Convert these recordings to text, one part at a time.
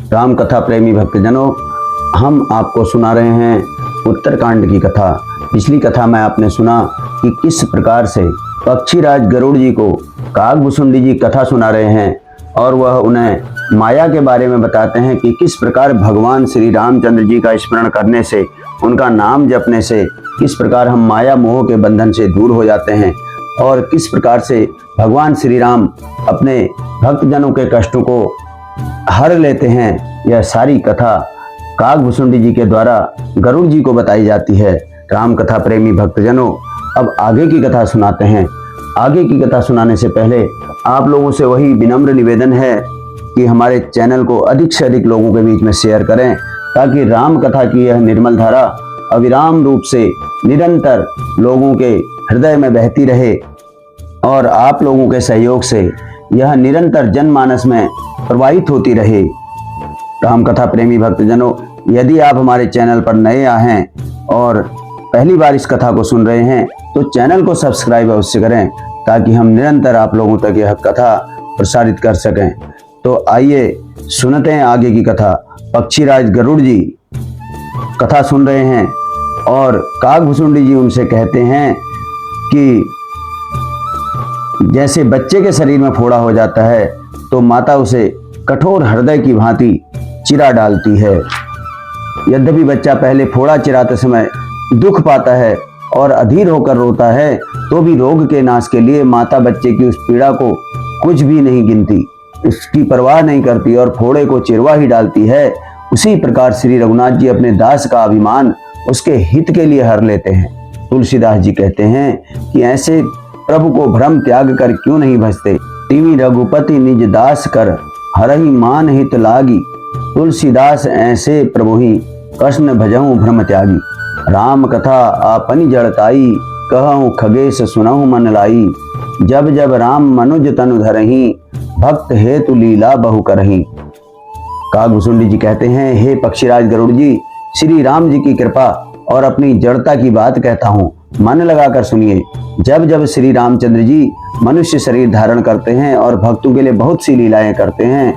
राम कथा प्रेमी भक्तजनों, हम आपको सुना रहे हैं उत्तरकांड की कथा। पिछली कथा में आपने सुना कि किस प्रकार से पक्षीराज गरुड़ जी को काकभुसुंडी जी कथा सुना रहे हैं और वह उन्हें माया के बारे में बताते हैं कि किस प्रकार भगवान श्री रामचंद्र जी का स्मरण करने से, उनका नाम जपने से किस प्रकार हम माया मोह के बंधन से दूर हो जाते हैं और किस प्रकार से भगवान श्री राम अपने भक्तजनों के कष्टों को हर लेते हैं। यह सारी कथा काकभुसुंडी जी के द्वारा गरुड़ जी को बताई जाती है। राम कथा प्रेमी भक्तजनों, अब आगे की कथा सुनाते हैं। आगे की कथा सुनाने से पहले आप लोगों से वही विनम्र निवेदन है कि हमारे चैनल को अधिक से अधिक लोगों के बीच में शेयर करें, ताकि राम कथा की यह निर्मल धारा अविराम रूप से निरंतर लोगों के हृदय में बहती रहे और आप लोगों के सहयोग से यह निरंतर जनमानस में प्रवाहित होती रहे। राम कथा प्रेमी भक्तजनों, यदि आप हमारे चैनल पर नए आए हैं और पहली बार इस कथा को सुन रहे हैं तो चैनल को सब्सक्राइब अवश्य करें, ताकि हम निरंतर आप लोगों तक यह कथा प्रसारित कर सकें। तो आइए सुनते हैं आगे की कथा। पक्षीराज गरुड़ जी कथा सुन रहे हैं और काकभुसुंडी जी उनसे कहते हैं कि जैसे बच्चे के शरीर में फोड़ा हो जाता है तो माता उसे कठोर हृदय की भांति चिरा डालती है। यद्यपि बच्चा पहले फोड़ा चिराते समय दुख पाता है और अधीर होकर रोता है, तो भी रोग के नाश के लिए माता बच्चे की उस पीड़ा को कुछ भी नहीं गिनती, उसकी परवाह नहीं करती और फोड़े को चिरवा ही डालती है। उसी प्रकार श्री रघुनाथ जी अपने दास का अभिमान उसके हित के लिए हर लेते हैं। तुलसीदास जी कहते हैं कि ऐसे प्रभु को भ्रम त्याग कर क्यों नहीं भजते, तिमी रघुपति निज दास कर हरहि मान हित लागी, तुलसीदास ऐसे प्रभु ही कृष्ण भजहु भ्रम त्यागी। राम कथा आपनि जड़ताई, कहूँ खगेश सुनहु मन लाई, जब जब राम मनुज तनु धरहि, भक्त हेतु लीला बहु करहि। काकभुसुंडी जी कहते हैं, हे पक्षीराज गरुड़ जी, श्री राम जी की कृपा और अपनी जड़ता की बात कहता हूँ, मन लगाकर सुनिए। जब जब श्री रामचंद्र जी मनुष्य शरीर धारण करते हैं और भक्तों के लिए बहुत सी लीलाएं करते हैं,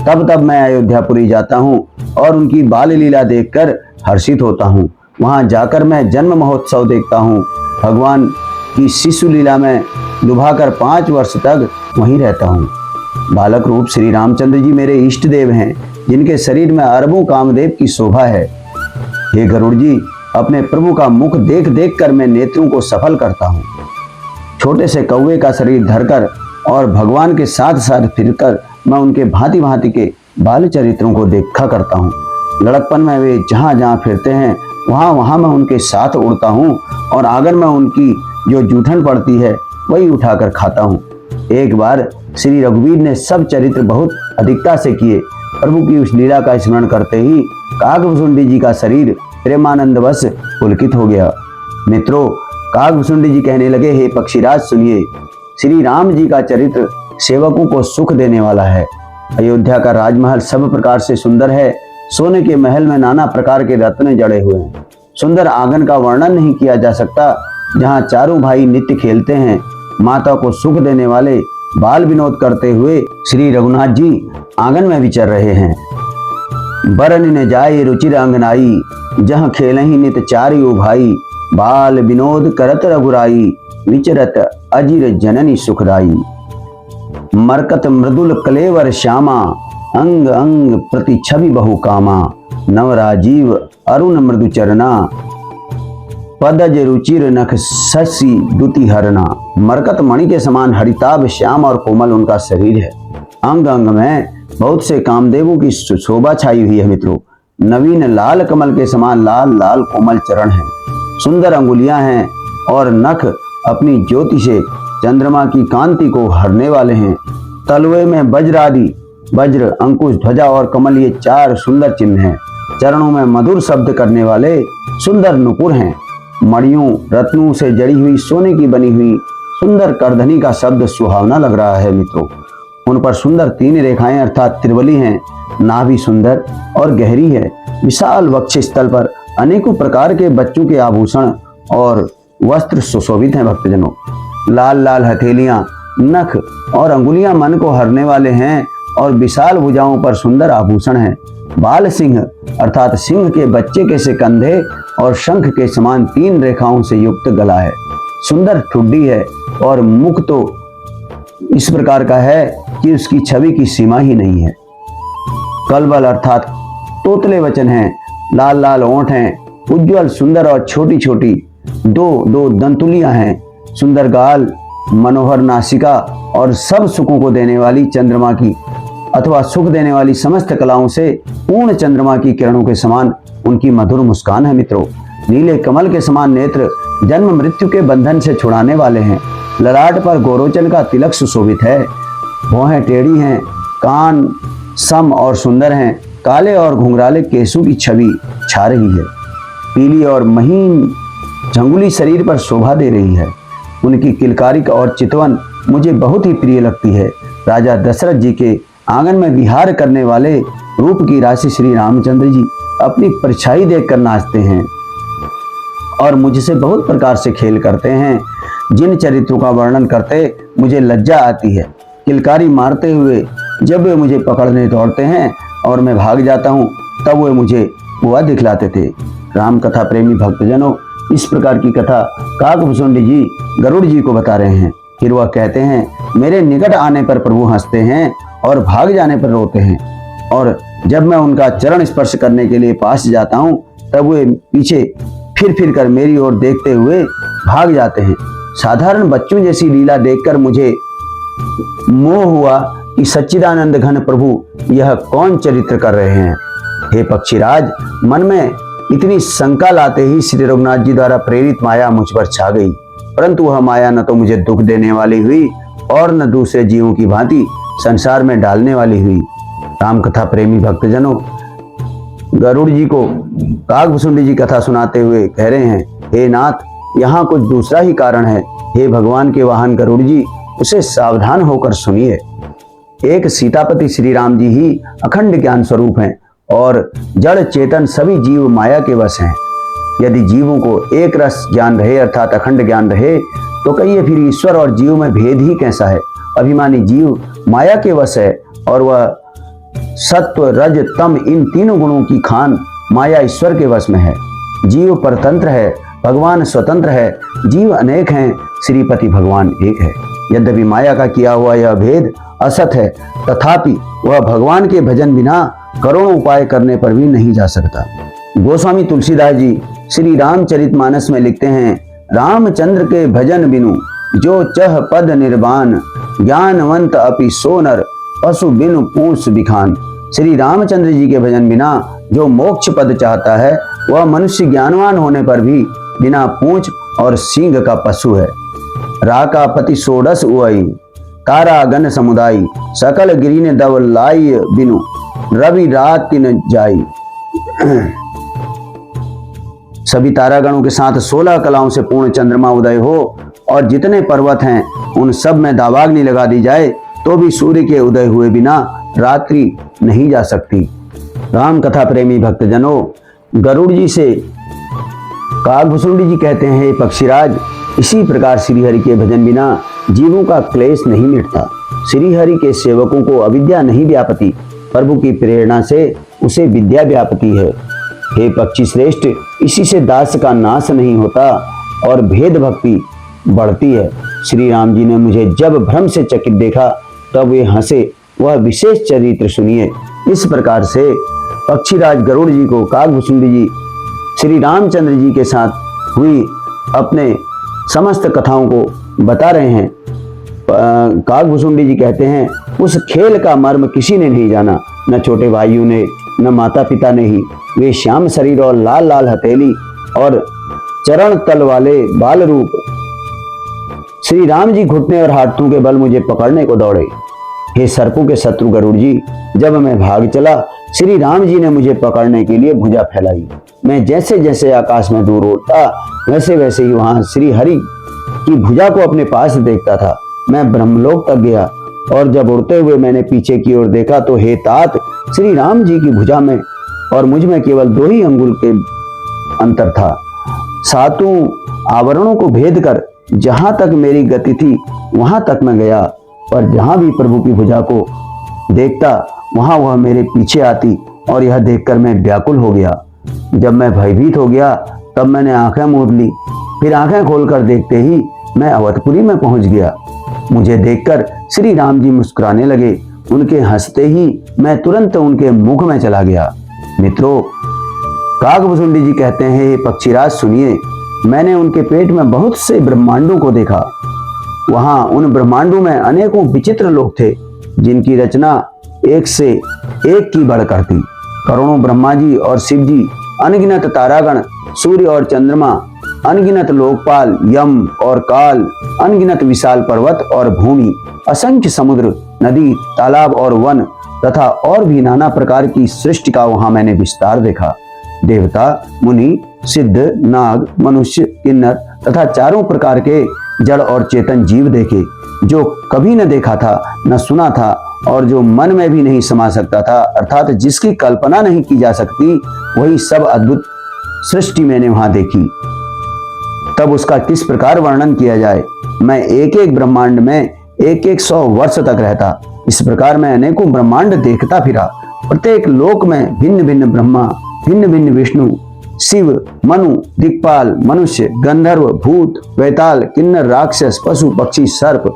तब तब मैं अयोध्यापुरी जाता हूँ और उनकी बाल लीला देखकर हर्षित होता हूँ। वहां जाकर मैं जन्म महोत्सव देखता हूँ। भगवान की शिशु लीला में लुभाकर 5 वर्ष तक वहीं रहता हूँ। बालक रूप श्री रामचंद्र जी मेरे इष्ट देव हैं, जिनके शरीर में अरबों कामदेव की शोभा है। हे गरुड़ जी, अपने प्रभु का मुख देख देख कर मैं नेत्रों को सफल करता हूँ। छोटे से कौवे का शरीर धरकर और भगवान के साथ साथ फिरकर मैं उनके भांति भांति के बाल चरित्रों को देखा करता हूँ। लड़कपन में वे जहाँ जहाँ फिरते हैं वहाँ वहाँ मैं उनके साथ उड़ता हूँ और आंगन में उनकी जो जूठन पड़ती है वही उठाकर खाता हूँ। एक बार श्री रघुवीर ने सब चरित्र बहुत अधिकता से किए। प्रभु की उस लीला का स्मरण करते ही काकभुसुंडी जी का शरीर प्रेमानंदवश पुलकित हो गया। मित्रों, काकभुसुंडी जी कहने लगे, हे पक्षीराज सुनिए, श्री राम जी का चरित्र सेवकों को सुख देने वाला है। अयोध्या का राजमहल सब प्रकार से सुंदर है। सोने के महल में नाना प्रकार के रत्न जड़े हुए हैं। सुंदर आंगन का वर्णन नहीं किया जा सकता, जहाँ चारों भाई नित्य खेलते हैं। माता को सुख देने वाले बाल विनोद करते हुए श्री रघुनाथ जी आंगन में विचर रहे हैं। बरन न जाय रुचिर अंगनाई, जहाँ खेलहि नित चारियो भाई, बाल विनोद करत रघुराई, विचरत अजिर जननी सुखदाई। मरकत मृदुल कलेवर श्यामा, अंग अंग प्रति छवि बहु कामा, नवराजीव अरुण मृदु चरना, पदज रुचिर नख शशि दुति हरना। मरकत मणि के समान हरिताभ श्याम और कोमल उनका शरीर है। अंग अंग में बहुत से कामदेवों की शोभा छाई हुई है। मित्रों, नवीन लाल कमल के समान लाल लाल कोमल चरण हैं। सुंदर अंगुलियां हैं और नख अपनी ज्योति से चंद्रमा की कांति को हरने वाले हैं। तलवे में वज्रादि, वज्र, अंकुश, ध्वजा और कमल, ये 4 सुंदर चिन्ह हैं। चरणों में मधुर शब्द करने वाले सुंदर नुपुर हैं। मणियों रत्नों से जड़ी हुई सोने की बनी हुई सुंदर करधनी का शब्द सुहावना लग रहा है। मित्रों, उन पर सुंदर 3 रेखाएं अर्थात त्रिवली हैं। नाभि सुंदर और गहरी है। विशाल वक्ष स्थल पर अनेकों प्रकार के बच्चों के आभूषण और वस्त्र सुशोभित हैं। भक्तजनों, लाल लाल हथेलियां, नख और अंगुलियां मन को हरने वाले हैं और विशाल भुजाओं पर सुंदर आभूषण हैं। बाल सिंह अर्थात सिंह के बच्चे के से कंधे और शंख के समान 3 रेखाओं से युक्त गला है। सुंदर ठुड्डी है और मुख तो इस प्रकार का है कि उसकी छवि की सीमा ही नहीं है। कलबल अर्थात तोतले वचन हैं, लाल लाल ओंठ हैं, उज्जवल सुंदर और छोटी छोटी दो दंतुलियां हैं, सुंदर गाल, मनोहर नासिका और सब सुखों को देने वाली चंद्रमा की अथवा सुख देने वाली समस्त कलाओं से पूर्ण चंद्रमा की किरणों के समान उनकी मधुर मुस्कान है। मित्रों, नीले कमल के समान नेत्र जन्म मृत्यु के बंधन से छुड़ाने वाले हैं। ललाट पर गोरोचन का तिलक सुशोभित है। भौहें टेढ़ी हैं, कान सम और सुंदर हैं, काले और घुंघराले केसों की छवि छा रही है। पीली और महीन झंगुली शरीर पर शोभा दे रही है। उनकी किलकारिक और चितवन मुझे बहुत ही प्रिय लगती है। राजा दशरथ जी के आंगन में विहार करने वाले रूप की राशि श्री रामचंद्र जी अपनी परछाई देखकर नाचते हैं और मुझसे बहुत प्रकार से खेल करते हैं। जिन चरित्रों का वर्णन करते मुझे लज्जा आती है। किलकारी मारते हुए जब वे मुझे पकड़ने दौड़ते हैं और मैं भाग जाता हूँ, तब वे मुझे कुआं दिखलाते थे। राम कथा प्रेमी भक्तजनों, इस प्रकार की कथा काकभुसुंडी जी गरुड़ जी को बता रहे हैं। फिर वह कहते हैं, मेरे निकट आने पर प्रभु हंसते हैं और भाग जाने पर रोते हैं, और जब मैं उनका चरण स्पर्श करने के लिए पास जाता हूँ, तब वे पीछे फिर कर मेरी ओर देखते हुए भाग जाते हैं। साधारण बच्चों जैसी लीला देखकर मुझे मोह हुआ कि सच्चिदानंद घन प्रभु यह कौन चरित्र कर रहे हैं। हे पक्षीराज, मन में इतनी शंका लाते ही श्री रघुनाथ जी द्वारा प्रेरित माया मुझ पर छा गई, परंतु वह माया न तो मुझे दुख देने वाली हुई और न दूसरे जीवों की भांति संसार में डालने वाली हुई। राम कथा प्रेमी भक्तजनों, गरुड़ जी को काकभुसुंडी जी कथा सुनाते हुए कह रहे हैं, हे नाथ, यहाँ कुछ दूसरा ही कारण है। हे भगवान के वाहन गरुड़ जी, उसे सावधान होकर सुनिए। एक सीतापति श्री राम जी ही अखंड ज्ञान स्वरूप हैं और जड़ चेतन सभी जीव माया के वश हैं। यदि जीवों को एक रस ज्ञान रहे अर्थात अखंड ज्ञान रहे, तो कहिए फिर ईश्वर और जीव में भेद ही कैसा है। अभिमानी जीव माया के वश है और वह सत्व रज तम इन तीनों गुणों की खान माया ईश्वर के वश में है। जीव परतंत्र है, भगवान स्वतंत्र है। जीव अनेक हैं, श्रीपति भगवान एक है। यद्यपि माया का किया हुआ यह भेद असत है, तथापि वह भगवान के भजन बिना करोड़ों उपाय करने पर भी नहीं जा सकता। गोस्वामी तुलसीदास जी श्री रामचरितमानस में लिखते हैं, रामचंद्र के भजन बिनु जो चह पद निर्वाण, ज्ञानवंत अपि सोनर पशु बिनु पूंछ बिखान। श्री रामचंद्र जी के भजन बिना जो मोक्ष पद चाहता है, वह मनुष्य ज्ञानवान होने पर भी बिना पूंछ और सींग का पशु है। राका पति सोडस उई, तारा गण समुदायी, सकल गिरीन दव लाई बिनु, रवि रात न जाई। सभी तारागणों के साथ 16 कलाओं से पूर्ण चंद्रमा उदय हो और जितने पर्वत हैं उन सब में दावाग्नि लगा दी जाए, तो भी सूर्य के उदय हुए बिना रात्रि नहीं जा सकती। राम कथा प्रेमी भक्तजनों, गरुड़ जी से काकभुसुंडी जी कहते हैं, हे पक्षीराज, इसी प्रकार श्रीहरि के भजन बिना जीवों का क्लेश नहीं मिटता। श्रीहरि के सेवकों को अविद्या नहीं व्यापती, प्रभु की प्रेरणा से उसे विद्या व्यापती है। हे पक्षी श्रेष्ठ, इसी से दास का नाश नहीं होता और भेद भक्ति बढ़ती है। श्री राम जी ने मुझे जब भ्रम से चकित देखा, तब वे हंसे। वह विशेष चरित्र सुनिए। इस प्रकार से पक्षीराज गरुड़ जी को काकभुसुंडी जी श्री रामचंद्र जी के साथ हुई अपने समस्त कथाओं को बता रहे हैं। काकभुसुंडी जी कहते हैं, उस खेल का मर्म किसी ने नहीं जाना, न छोटे भाइयों ने, न माता पिता ने ही। वे श्याम शरीर और लाल लाल हथेली और चरण तल वाले बाल रूप श्री राम जी घुटने और हाथों के बल मुझे पकड़ने को दौड़े। हे सर्पों के शत्रु गरुड़ जी, जब मैं भाग चला, श्री राम जी ने मुझे पकड़ने के लिए भुजा फैलाई। मैं जैसे जैसे आकाश में दूर उड़ता, वैसे वैसे ही वहां श्री हरि की भुजा को अपने पास देखता था। मैं ब्रह्मलोक तक गया और जब उड़ते हुए मैंने पीछे की ओर देखा, तो हे तात, श्री राम जी की भुजा में और मुझ में केवल 2 ही अंगुल के अंतर था। 7 आवरणों को भेद कर जहां तक मेरी गति थी वहां तक मैं गया, पर जहां भी प्रभु की भुजा को देखता वहां वह मेरे पीछे आती और यह देखकर मैं व्याकुल हो गया। जब मैं भयभीत हो गया तब मैंने आंखें मूंद ली। फिर आंखें खोलकर देखते ही मैं अवधपुरी में पहुंच गया। मुझे देखकर श्री राम जी मुस्कुराने लगे। उनके हंसते ही मैं तुरंत उनके मुख में चला गया। मित्रों, काकभुसुंडी जी कहते हैं, हे पक्षीराज सुनिए, मैंने उनके पेट में बहुत से ब्रह्मांडों को देखा। वहां उन ब्रह्मांडों में अनेकों विचित्र लोग थे जिनकी रचना एक से एक की बढ़कर थी। करोड़ों ब्रह्मा जी और शिव जी, अनगिनत तारागण, सूर्य और चंद्रमा, अनगिनत लोकपाल, यम और काल, अनगिनत विशाल पर्वत और भूमि, असंख्य समुद्र, नदी, तालाब और वन तथा और भी नाना प्रकार की सृष्टि का वहां मैंने विस्तार देखा। देवता, मुनि, सिद्ध, नाग, मनुष्य, किन्नर तथा चारों प्रकार के जड़ और चेतन जीव देखे, जो कभी न देखा था, न सुना था और जो मन में भी नहीं समा सकता था, अर्थात जिसकी कल्पना नहीं की जा सकती, वही सब अद्भुत सृष्टि मैंने वहां देखी। तब उसका किस प्रकार वर्णन किया जाए। मैं एक एक ब्रह्मांड में एक एक 100 वर्ष तक रहता। इस प्रकार मैं अनेकों ब्रह्मांड देखता फिरा। प्रत्येक लोक में भिन्न भिन्न ब्रह्मा, भिन्न भिन्न विष्णु, शिव, मनु, दिक्पाल, मनुष्य, गंधर्व, भूत, वैताल, किन्नर, राक्षस, पशु, पक्षी, सर्प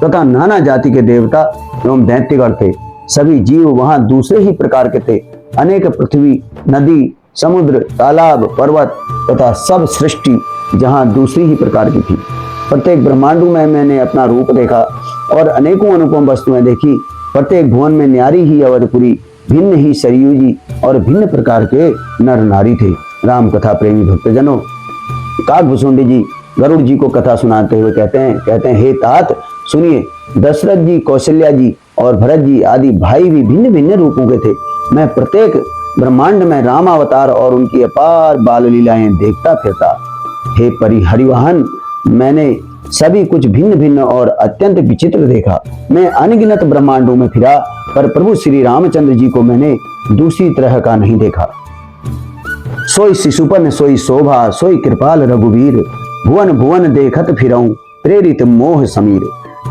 तथा नाना जाति के देवता एवं दैत्यगण थे। सभी जीव वहां दूसरे ही प्रकार के थे। अनेक पृथ्वी, नदी, समुद्र, तालाब, पर्वत तथा सब सृष्टि जहां दूसरी ही प्रकार की थी। प्रत्येक ब्रह्मांडों में मैंने अपना रूप देखा और अनेकों अनुपम वस्तुएं देखी। प्रत्येक भुवन में न्यारी ही अवधपुरी, भिन्न ही सरयू जी और भिन्न प्रकार के नर नारी थे। राम कथा प्रेमी भक्तजनों, काकभुसुंडी जी गरुड़ जी को कथा सुनाते हुए कहते हैं, हे तात सुनिए, दशरथ जी, कौशल्या जी और भरत जी आदि भाई भी भिन्न भिन्न रूपों के थे। मैं प्रत्येक ब्रह्मांड में राम अवतार और उनकी अपार बाल लीलाएं देखता फिरता। हे परिहरिवाहन, मैंने सभी कुछ भिन्न भिन्न और अत्यंत विचित्र देखा। मैं अनगिनत ब्रह्मांडों में फिरा, पर प्रभु श्री रामचंद्र जी को मैंने दूसरी तरह का नहीं देखा। सोई शिशुपन, सोई शोभा, सोई कृपाल रघुवीर, भुवन भुवन देखत फिरऊं, प्रेरित मोह समीर।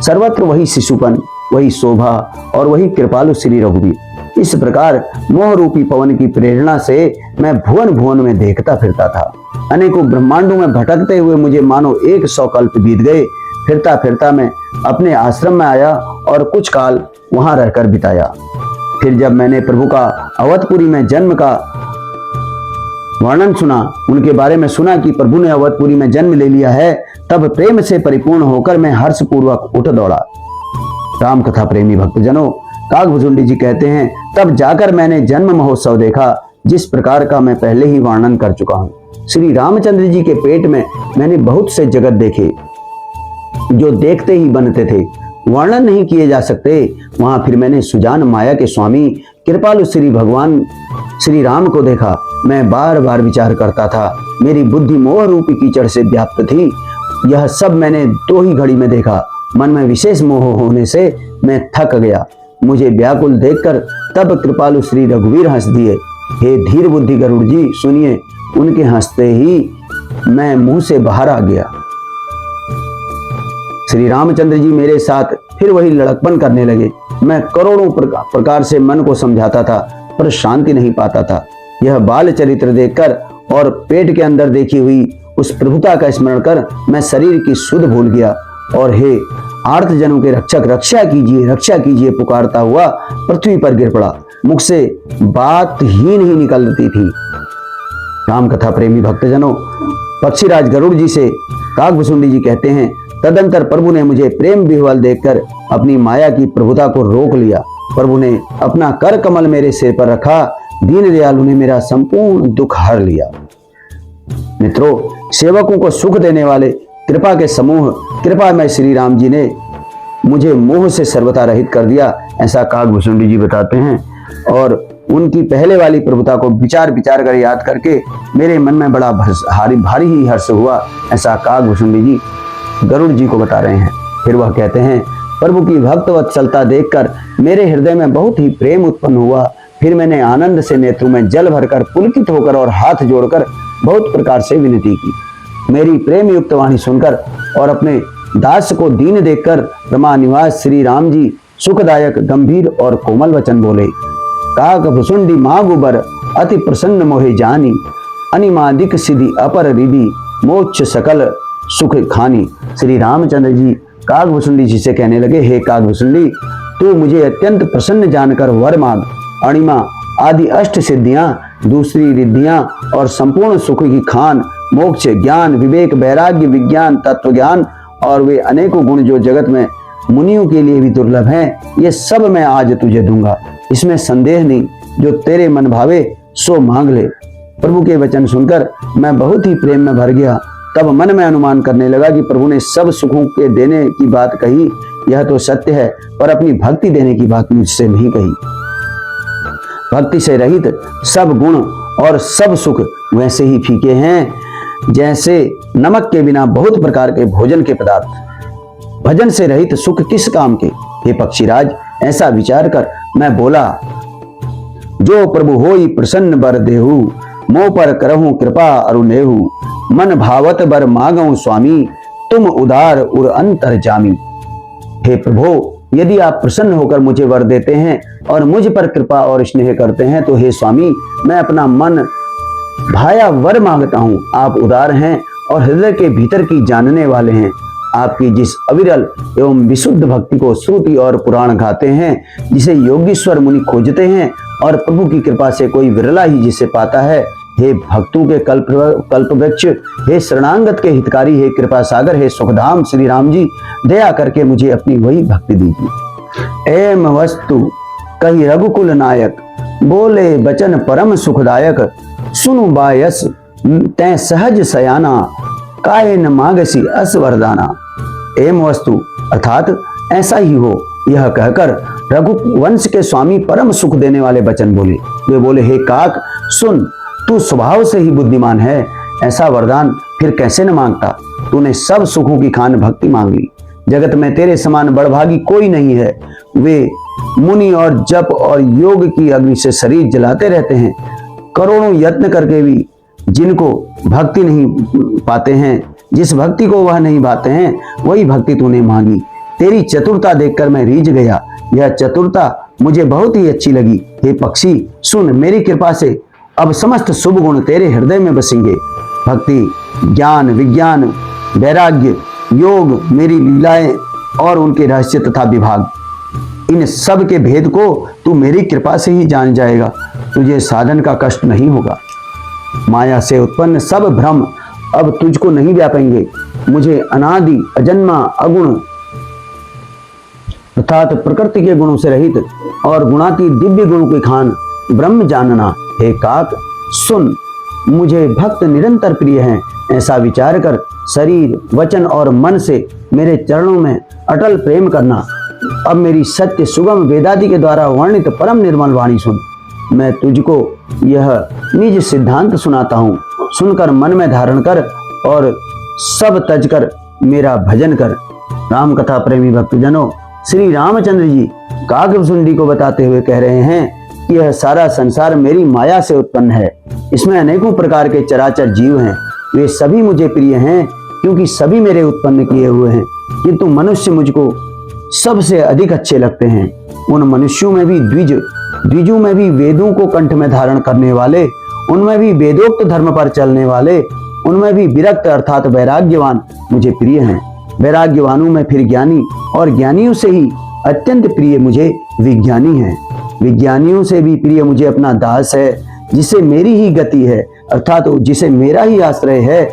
सर्वत्र वही शिशुपन, वही शोभा और वही कृपालु श्री रघुवीर। इस प्रकार मोह रूपी पवन की प्रेरणा से मैं भुवन भुवन में देखता फिरता था। अनेकों ब्रह्मांडों में भटकते हुए मुझे मानो 100 कल्प बीत गए। फिरता फिरता मैं अपने आश्रम में आया और कुछ काल वहां रहकर बिताया। फिर जब मैंने प्रभु का अवधपुरी में जन्म का वर्णन सुना, उनके बारे में सुना कि प्रभु ने अवधपुरी में जन्म ले लिया है, तब प्रेम से परिपूर्ण होकर मैं हर्षपूर्वक उठ दौड़ा। राम कथा प्रेमी भक्तजनों, काकभुसुंडी जी कहते हैं, तब जाकर मैंने जन्म महोत्सव देखा, जिस प्रकार का मैं पहले ही वर्णन कर चुका हूँ। श्री रामचंद्र जी के पेट में मैंने बहुत से जगत देखे जो देखते ही बनते थे, वर्णन नहीं किए जा सकते। वहां फिर मैंने सुजान माया के स्वामी कृपालु श्री भगवान श्री राम को देखा। मैं बार बार विचार करता था, मेरी बुद्धि मोह रूपी कीचड़ से व्याप्त थी। यह सब मैंने 2 ही घड़ी में देखा। मन में विशेष मोह होने से मैं थक गया। मुझे व्याकुल देखकर तब कृपालु श्री रघुवीर हंस दिए। हे धीर बुद्धि गरुड़ जी सुनिए, उनके हंसते ही मैं मुंह से बाहर आ गया। श्री रामचंद्र जी मेरे साथ फिर वही लड़कपन करने लगे। मैं करोड़ों प्रकार से मन को समझाता था, पर शांति नहीं पाता था। यह बाल चरित्र देखकर और पेट के अंदर देखी हुई उस प्रभुता का स्मरण कर मैं शरीर की सुध भूल गया और हे आर्त जनों के रक्षक, रक्षा कीजिए पुकारता हुआ पृथ्वी पर गिर पड़ा। मुख से बात ही नहीं निकलती थी। राम कथा प्रेमी भक्तजनों, पक्षीराज गरुड़ जी से काकभुसुंडी जी कहते हैं, तदंतर प्रभु ने मुझे प्रेम विह्वल देखकर अपनी माया की प्रभुता को रोक लिया। प्रभु ने अपना कर कमल मेरे सिर पर रखा। दीन दयालु ने मेरा संपूर्ण दुख हर लिया। मित्रों, सेवकों को सुख देने वाले कृपा के समूह कृपा में श्री राम जी ने मुझे मोह से सर्वथा रहित कर दिया, ऐसा काकभुसुंडी जी बताते हैं। और उनकी पहले वाली प्रभुता को विचार कर याद करके मेरे मन में बड़ा भारी ही हर्ष हुआ, ऐसा काकभुसुंडी जी गरुड़ जी को बता रहे हैं। फिर वह कहते हैं, प्रभु की भक्तवत्सलता देखकर मेरे हृदय में बहुत ही प्रेम उत्पन्न हुआ। फिर मैंने आनंद से नेत्रों में जल भरकर पुलकित होकर और हाथ जोड़कर बहुत प्रकार से विनती की। मेरी प्रेम युक्त वाणी सुनकर और अपने दास को दीन देखकर रमा निवास श्री राम जी सुखदायक गंभीर और कोमल वचन बोले। काक भुसुंडी माँ गुबर अति प्रसन्न मोहे जानी, अनिमादिक सिद्धि अपर रिधि मोक्ष सकल सुख खानी। श्री रामचंद्र जी काकभुसुंडी जी से कहने लगे, हे काकभुसुंडी, तू मुझे अत्यंत प्रसन्न जानकर वर मांग। अणिमा आदि अष्ट सिद्धियां, दूसरी रिद्धियां और संपूर्ण सुख की खान, मोक्ष, ज्ञान, विवेक, वैराग्य, विज्ञान, तत्व ज्ञान और वे अनेकों गुण जो जगत में मुनियों के लिए भी दुर्लभ हैं, ये सब मैं आज तुझे दूंगा, इसमें संदेह नहीं। जो तेरे मन भावे सो मांग ले। प्रभु के वचन सुनकर मैं बहुत ही प्रेम में भर गया। तब मन में अनुमान करने लगा कि प्रभु ने सब सुखों के देने की बात कही, यह तो सत्य है, पर अपनी भक्ति देने की बात मुझसे नहीं कही। भक्ति से रहित सब गुण और सब सुख वैसे ही फीके हैं जैसे नमक के बिना बहुत प्रकार के भोजन के पदार्थ। भजन से रहित सुख किस काम के। हे पक्षीराज, ऐसा विचार कर मैं बोला, जो प्रभु होई प्रसन्न बर देहु, मोह पर करहूं कृपा अरुनेहु, मन भावत बर मांगऊं स्वामी, तुम उदार उर अंतर जामी। हे प्रभु, यदि आप प्रसन्न होकर मुझे वर देते हैं और मुझ पर कृपा और स्नेह करते हैं तो हे स्वामी, मैं अपना मन भाया वर मांगता हूं। आप उदार हैं और हृदय के भीतर की जानने वाले हैं। आपकी जिस अविरल एवं विशुद्ध भक्ति को श्रुति और पुराण गाते हैं, जिसे योगीश्वर मुनि खोजते हैं और प्रभु की कृपा से कोई विरला ही जिसे पाता है, हे भक्तों के कल्प वृक्ष, हे शरणांगत के हितकारी, हे कृपा सागर, हे सुखधाम श्री राम जी, दया करके मुझे अपनी वही भक्ति दीजिए। एम वस्तु कही रघुकुल नायक, बोले बचन परम सुखदायक, सुनु बायस तै सहज सयाना, काहे न मांगसी अस वरदाना। एम वस्तु अर्थात ऐसा ही हो, यह कहकर रघुवंश के स्वामी परम सुख देने वाले वचन बोले। वे बोले, हे काक सुन, तू स्वभाव से ही बुद्धिमान है, ऐसा वरदान फिर कैसे न मांगता। तूने सब सुखों की खान भक्ति मांग ली। जगत में तेरे समान बड़भागी कोई नहीं है। वे मुनि और जप और योग की अग्नि से शरीर जलाते रहते हैं, करोड़ों यत्न करके भी जिनको भक्ति नहीं पाते हैं, जिस भक्ति को वह नहीं पाते हैं, वही भक्ति तूने मांगी। तेरी चतुरता देखकर मैं रीझ गया, यह चतुरता मुझे बहुत ही अच्छी लगी। हे पक्षी सुन, मेरी कृपा से अब समस्त शुभ गुण तेरे हृदय में बसेंगे। भक्ति, ज्ञान, विज्ञान, वैराग्य, योग, मेरी लीलाएं और उनके रहस्य तथा विभाग, इन सब के भेद को तू मेरी कृपा से ही जान जाएगा। तुझे साधन का कष्ट नहीं होगा। माया से उत्पन्न सब भ्रम अब तुझको नहीं व्यापेंगे। मुझे अनादि अजन्मा अगुण अर्थात प्रकृति के गुणों से रहित और गुणातीत दिव्य गुणों के खान ब्रह्म जानना। हे काक सुन, मुझे भक्त निरंतर प्रिय हैं, ऐसा विचार कर शरीर, वचन और मन से मेरे चरणों में अटल प्रेम करना। अब मेरी सत्य सुगम वेदादि के द्वारा वर्णित परम निर्मल वाणी सुन। मैं तुझको यह निज सिद्धांत सुनाता हूँ, सुनकर मन में धारण कर और सब तज कर मेरा भजन कर। राम कथा प्रेमी भक्तजनों, श्री रामचंद्र जी काकभुसुंडी को बताते हुए कह रहे हैं कि यह सारा संसार मेरी माया से उत्पन्न है। इसमें अनेकों प्रकार के चराचर जीव हैं। वे सभी मुझे प्रिय हैं क्योंकि सभी मेरे उत्पन्न किए हुए हैं, किंतु मनुष्य मुझको सबसे अधिक अच्छे लगते हैं। उन मनुष्यों में भी द्विजों में भी वेदों को कंठ में धारण करने वाले, उनमें भी वेदोक्त धर्म पर चलने वाले, उनमें भी विरक्त अर्थात वैराग्यवान मुझे प्रिय हैं। वैराग्यवानों में फिर ज्ञानी, और ज्ञानियों से ही अत्यंत प्रिय मुझे विज्ञानी हैं। विज्ञानियों से भी प्रिय मुझे अपना दास है, जिसे मेरी ही गति है अर्थात जिसे मेरा ही आश्रय है,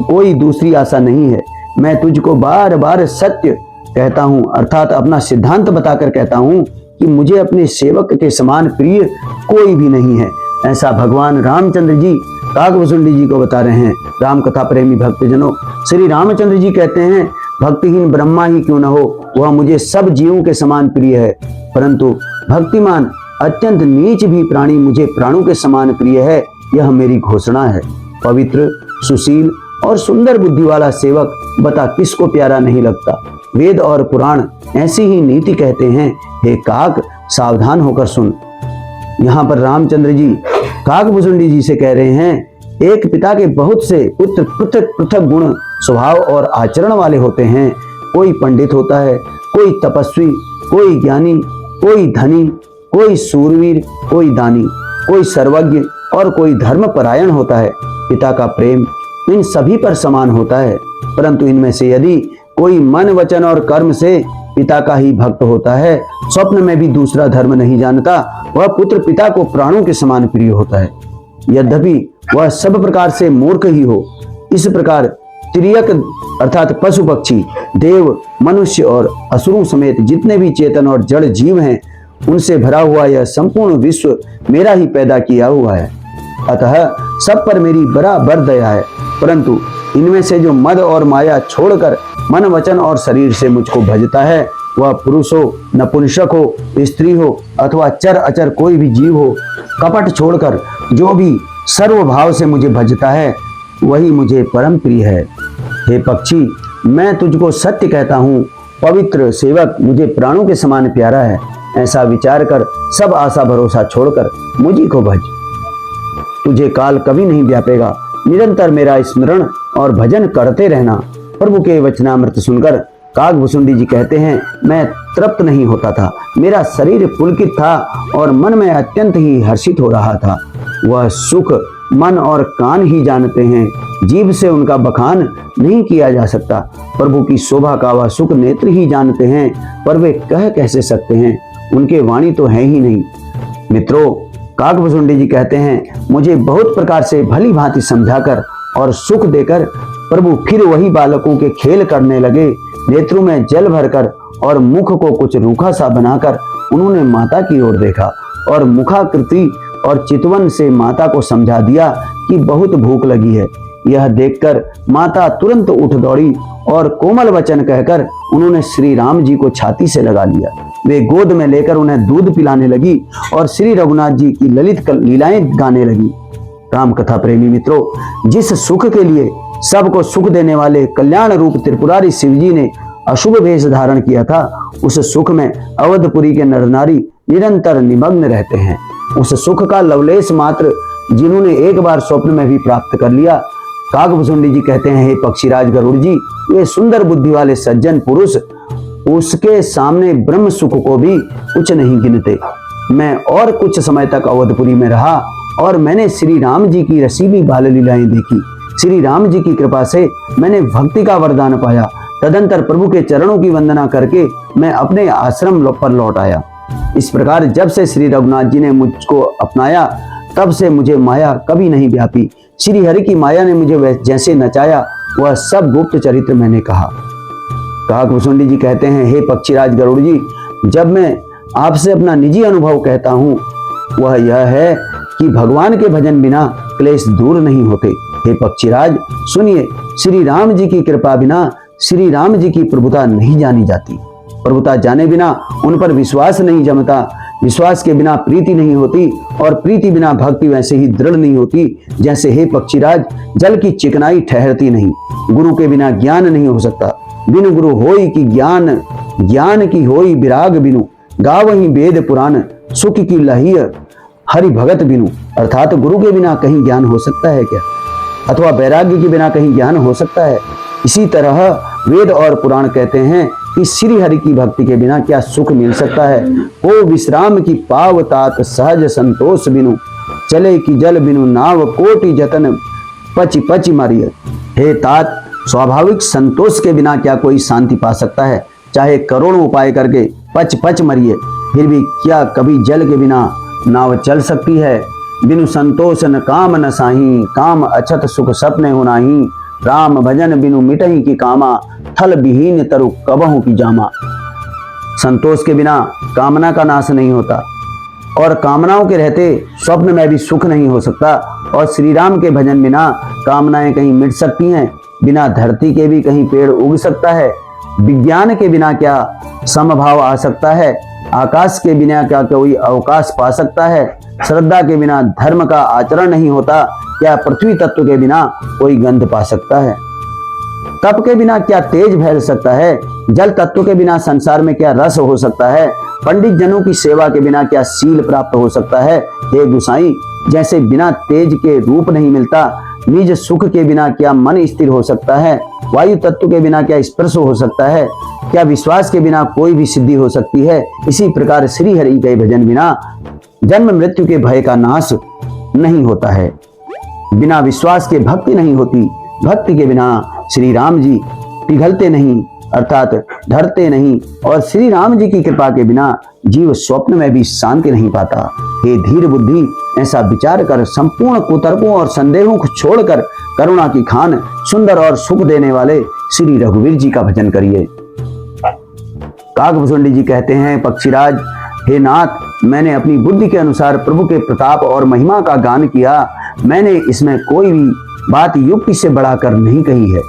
कोई दूसरी आशा नहीं है। मैं तुझको बार बार सत्य कहता हूँ अर्थात अपना सिद्धांत बताकर कहता हूँ कि मुझे अपने सेवक के समान प्रिय कोई भी नहीं है। ऐसा भगवान रामचंद्र जी काकभुसुंडी जी को बता रहे हैं। राम कथा प्रेमी भक्तजनों, श्री रामचंद्र जी कहते हैं, भक्तिहीन ब्रह्मा ही क्यों न हो, वह मुझे सब जीवों के समान प्रिय है, परंतु भक्तिमान अत्यंत नीच भी प्राणी मुझे प्राणों के समान प्रिय है। यह मेरी घोषणा है। पवित्र, सुशील और सुंदर बुद्धि वाला सेवक बता किसको प्यारा नहीं लगता। वेद और पुराण ऐसी ही नीति कहते हैं। हे काक सावधान होकर सुन। यहाँ पर रामचंद्र जी काकभुसुंडी जी से कह रहे हैं, एक पिता के बहुत से पुत्र पृथक पृथक गुण, स्वभाव और आचरण वाले होते हैं। कोई पंडित होता है, कोई तपस्वी, कोई ज्ञानी, कोई धनी, कोई सूरवीर, कोई दानी, कोई सर्वज्ञ और कोई धर्मपरायण होता है। पिता का प्रेम इन सभी पर समान होता है, परंतु इनमें से यदि कोई मन, वचन और कर्म से पिता का ही भक्त होता है, स्वप्न में भी दूसरा धर्म नहीं जानता, वह पुत्र पिता को प्राणों के समान प्रिय होता है। यद्यपि वह सब प्रकार से मूर्ख ही हो। इस प्रकार तिर्यक अर्थात पशु पक्षी, देव, मनुष्य और असुरों समेत जितने भी चेतन और जड़ जीव हैं, उनसे भरा हुआ यह संपूर्ण विश्व मेरा ही पैदा किया हुआ है। अतः सब पर मेरी बराबर दया है, परंतु इनमें से जो मद और माया छोड़कर मन, वचन और शरीर से मुझको भजता है, वह पुरुष हो, नपुंसक हो, स्त्री हो अथवा चर अचर कोई भी जीव हो, कपट छोड़कर जो भी सर्वभाव से मुझे भजता है, वही मुझे परम प्रिय है। हे पक्षी, मैं तुझको सत्य कहता हूँ, पवित्र सेवक मुझे प्राणों के समान प्यारा है। ऐसा विचार कर सब आशा भरोसा छोड़कर मुझी को भज। तुझे काल कभी नहीं व्यापेगा। निरंतर मेरा स्मरण और भजन करते रहना। प्रभु के वचनामृत सुनकर काकभुसुंडी जी कहते हैं, मैं तृप्त नहीं होता था। मेरा शरीर पुलकित था और मन में अत्यंत ही हर्षित हो रहा था। वह सुख मन और कान ही जानते हैं, जीभ से उनका बखान नहीं किया जा सकता। प्रभु की शोभा का वह सुख नेत्र ही जानते हैं, पर वे कह कैसे सकते हैं, उनके वाणी तो है ही नहीं। मित्रों, काकभुसुंडी जी कहते हैं, मुझे बहुत प्रकार से भली भांति समझाकर और सुख देकर प्रभु फिर वही बालकों के खेल करने लगे। नेत्रों में जल भरकर और मुख को कुछ रूखा सा बनाकर उन्होंने माता की ओर देखा और मुखाकृति और चितवन से माता को समझा दिया कि बहुत भूख लगी है। यह देखकर माता तुरंत उठ दौड़ी और कोमल वचन कहकर उन्होंने श्री राम जी को छाती से लगा लिया। वे गोद में लेकर उन्हें दूध पिलाने लगी और श्री रघुनाथ जी की ललित लीलाएं गाने लगी। राम कथा प्रेमी मित्रों, जिस सुख के लिए सबको सुख देने वाले कल्याण रूप त्रिपुरारी शिवजी ने अशुभ वेश धारण किया था, उस सुख में अवधपुरी के नर नारी निरंतर निमग्न रहते हैं। उस सुख का लवलेश मात्र जिन्होंने एक बार स्वप्न में भी प्राप्त कर लिया। काकभुसुंडी जी कहते हैं, हे पक्षीराज गरुड़ जी, वे सुंदर बुद्धि वाले सज्जन पुरुष उसके सामने ब्रह्म सुख को भी कुछ नहीं गिनते। मैं और कुछ समय तक अवधपुरी में रहा और मैंने श्री राम जी की रसीली बाल लीलाएं देखी। श्री राम जी की कृपा से मैंने भक्ति का वरदान पाया। तदंतर प्रभु के चरणों की वंदना करके मैं अपने आश्रम पर लौट आया। इस प्रकार जब से श्री रघुनाथ जी ने मुझको अपनाया, तब से मुझे माया कभी नहीं व्यापी। श्री हरि की माया ने मुझे जैसे नचाया, वह सब गुप्त चरित्र मैंने कहा। काकभुसुंडी जी कहते हैं, हे पक्षीराज गरुड़ जी, जब मैं आपसे अपना निजी अनुभव कहता हूँ, वह यह है कि भगवान के भजन बिना क्लेश दूर नहीं होते। हे पक्षीराज सुनिए, श्री राम जी की कृपा बिना श्री राम जी की प्रभुता नहीं जानी जाती। प्रभुता जाने बिना उन पर विश्वास नहीं जमता। विश्वास के बिना प्रीति नहीं होती और प्रीति बिना भक्ति वैसे ही दृढ़ नहीं होती जैसे हे पक्षीराज जल की चिकनाई ठहरती नहीं। गुरु के बिना ज्ञान नहीं हो सकता। बिनु गुरु होई की ज्ञान, ज्ञान की होई विराग बिनु। गावहीं वेद पुराण, सुख की लहिय हरि भगत बिनु। अर्थात गुरु के बिना कहीं ज्ञान हो सकता है क्या? अथवा वैराग्य के बिना कहीं ज्ञान हो सकता है? इसी तरह वेद और पुराण कहते हैं कि श्री हरि की भक्ति के बिना क्या सुख मिल सकता है। हो विश्राम की पाव तात सहज संतोष बिनु। चले की जल बिनु नाव कोटि जतन पचि पचि मारिय। हे तात, स्वाभाविक संतोष के बिना क्या कोई शांति पा सकता है? चाहे करोड़ों उपाय करके पच पच मरिए, फिर भी क्या कभी जल के बिना नाव चल सकती है? बिनु संतोष न काम न साही, काम अछत सुख सपने हो नाही। राम भजन बिनु मिटही की कामा, थल विहीन तरु कबहू की जामा। संतोष के बिना कामना का नाश नहीं होता और कामनाओं के रहते स्वप्न में भी सुख नहीं हो सकता। और श्री राम के भजन बिना कामनाएं कहीं मिट सकती हैं? बिना धरती के भी कहीं पेड़ उग सकता है? विज्ञान के बिना क्या समभाव आ सकता है? आकाश के बिना क्या कोई अवकाश पा सकता है? श्रद्धा के बिना धर्म का आचरण नहीं होता। क्या पृथ्वी तत्व के बिना कोई गंध पा सकता है? तप के बिना क्या तेज फैल सकता है? जल तत्व के बिना संसार में क्या रस हो सकता है? पंडित जनों की सेवा के बिना क्या शील प्राप्त हो सकता है? हे गुसाई, जैसे बिना तेज के रूप नहीं मिलता, निज सुख के बिना क्या मन स्थिर हो सकता है? वायु तत्व के बिना क्या स्पर्श हो सकता है? क्या विश्वास के बिना कोई भी सिद्धि हो सकती है? इसी प्रकार श्री हरि के भजन बिना जन्म मृत्यु के भय का नाश नहीं होता है। बिना विश्वास के भक्ति नहीं होती। भक्ति के बिना श्री राम जी पिघलते नहीं, अर्थात ढरते नहीं, और श्री राम जी की कृपा के बिना जीव स्वप्न में भी शांति नहीं पाता। हे धीर बुद्धि, ऐसा विचार कर संपूर्ण कुतर्कों और संदेहों को छोड़कर करुणा की खान सुंदर और सुख देने वाले श्री रघुवीर जी का भजन करिए। काकभुसुंडी जी कहते हैं, पक्षीराज, हे नाथ, मैंने अपनी बुद्धि के अनुसार प्रभु के प्रताप और महिमा का गान किया। मैंने इसमें कोई भी बात युक्ति से बढ़ाकर नहीं कही है।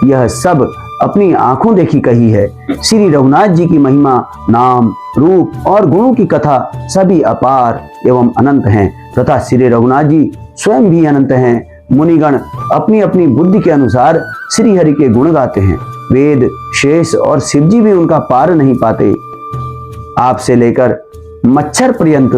यह सब अपनी आंखों देखी कही है। श्री रघुनाथ जी की महिमा, नाम, रूप और गुणों की कथा सभी अपार एवं अनंत हैं तथा श्री रघुनाथ जी स्वयं भी अनंत हैं। मुनिगण अपनी अपनी बुद्धि के अनुसार श्री हरि के गुण गाते हैं। वेद, शेष और शिव जी भी उनका पार नहीं पाते। आपसे लेकर मच्छर पर्यंत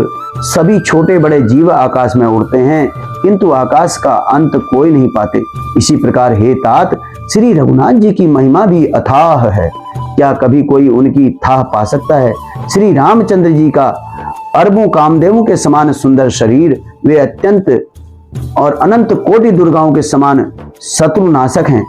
सभी छोटे बड़े जीव आकाश में उड़ते हैं, किंतु आकाश का अंत कोई नहीं पाते। इसी प्रकार हे तात, श्री रघुनाथ जी की महिमा भी अथाह है। क्या कभी कोई उनकी थाह पा सकता है? श्री रामचंद्र जी का अरबों कामदेवों के समान सुंदर शरीर, वे अत्यंत और अनंत कोटि दुर्गाओं के समान शत्रुनाशक हैं।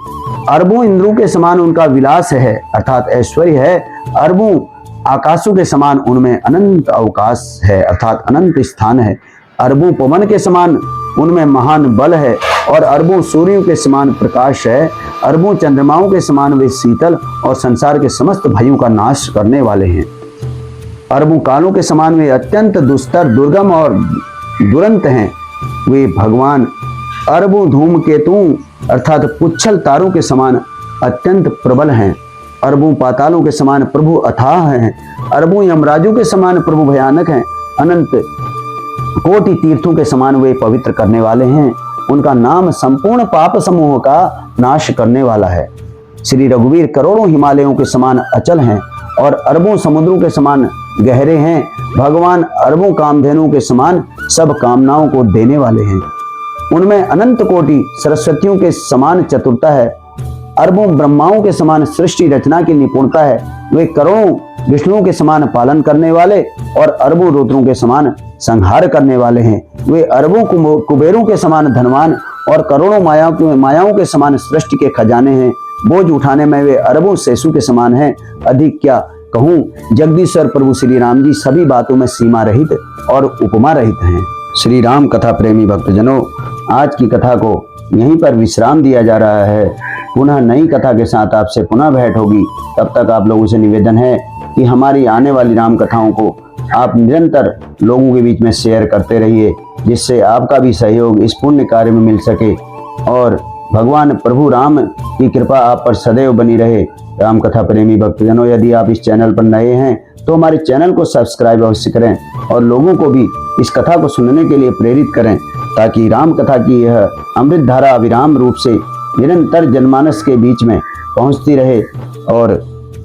अरबों इंद्रों के समान उनका विलास है, अर्थात ऐश्वर्य है। अरबों आकाशों के समान उनमें अनंत अवकाश है, अर्थात अनंत स्थान है। अरबों पवन के समान उनमें महान बल है और अरबों सूर्यों के समान प्रकाश है। अरबों चंद्रमाओं के समान वे शीतल और संसार के समस्त भयों का नाश करने वाले हैं। अरबों कालों के समान वे अत्यंत दुस्तर, दुर्गम और दुरंत हैं। वे भगवान अरबों धूमकेतु अर्थात पुच्छल तारों के समान अत्यंत प्रबल हैं। अरबों पातालों के समान प्रभु अथाह हैं। अरबों यमराजों के समान प्रभु भयानक हैं। अनंत कोटि तीर्थों के समान वे पवित्र करने वाले हैं। उनका नाम संपूर्ण पाप समूह का नाश करने वाला है। श्री रघुवीर करोड़ों हिमालयों के समान अचल हैं और अरबों समुद्रों के समान गहरे हैं। भगवान अरबों कामधेनुओं के समान सब कामनाओं को देने वाले हैं। उनमें अनंत कोटि सरस्वतियों के समान चतुरता है। अरबों ब्रह्माओं के समान सृष्टि रचना की निपुणता है। वे करोड़ों विष्णुओं के समान पालन करने वाले और अरबों रुद्रों के समान संहार करने वाले हैं। वे अरबों कुबेरों के समान धनवान और करोड़ों मायाओं के समान सृष्टि के खजाने हैं। बोझ उठाने में वे अरबों शेषु के समान हैं। अधिक क्या कहूँ, जगदीश्वर प्रभु श्री राम जी सभी बातों में सीमा रहित और उपमा रहित हैं। श्री राम कथा प्रेमी भक्तजनों, आज की कथा को यहीं पर विश्राम दिया जा रहा है। पुनः नई कथा के साथ आपसे पुनः भेंट होगी। तब तक आप लोगों से निवेदन है कि हमारी आने वाली राम कथाओं को आप निरंतर लोगों के बीच में शेयर करते रहिए, जिससे आपका भी सहयोग इस पुण्य कार्य में मिल सके और भगवान प्रभु राम की कृपा आप पर सदैव बनी रहे। राम कथा प्रेमी भक्तजनों, यदि आप इस चैनल पर नए हैं तो हमारे चैनल को सब्सक्राइब अवश्य करें और लोगों को भी इस कथा को सुनने के लिए प्रेरित करें, ताकि राम कथा की यह अमृत धारा अविराम रूप से निरंतर जनमानस के बीच में पहुंचती रहे और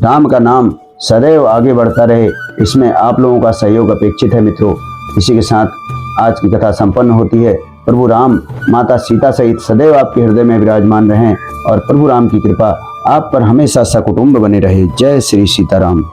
राम का नाम सदैव आगे बढ़ता रहे। इसमें आप लोगों का सहयोग अपेक्षित है मित्रों। इसी के साथ आज की कथा संपन्न होती है। प्रभु राम माता सीता सहित सदैव आपके हृदय में विराजमान रहें और प्रभु राम की कृपा आप पर हमेशा सकुटुंब बने रहे। जय श्री सीताराम।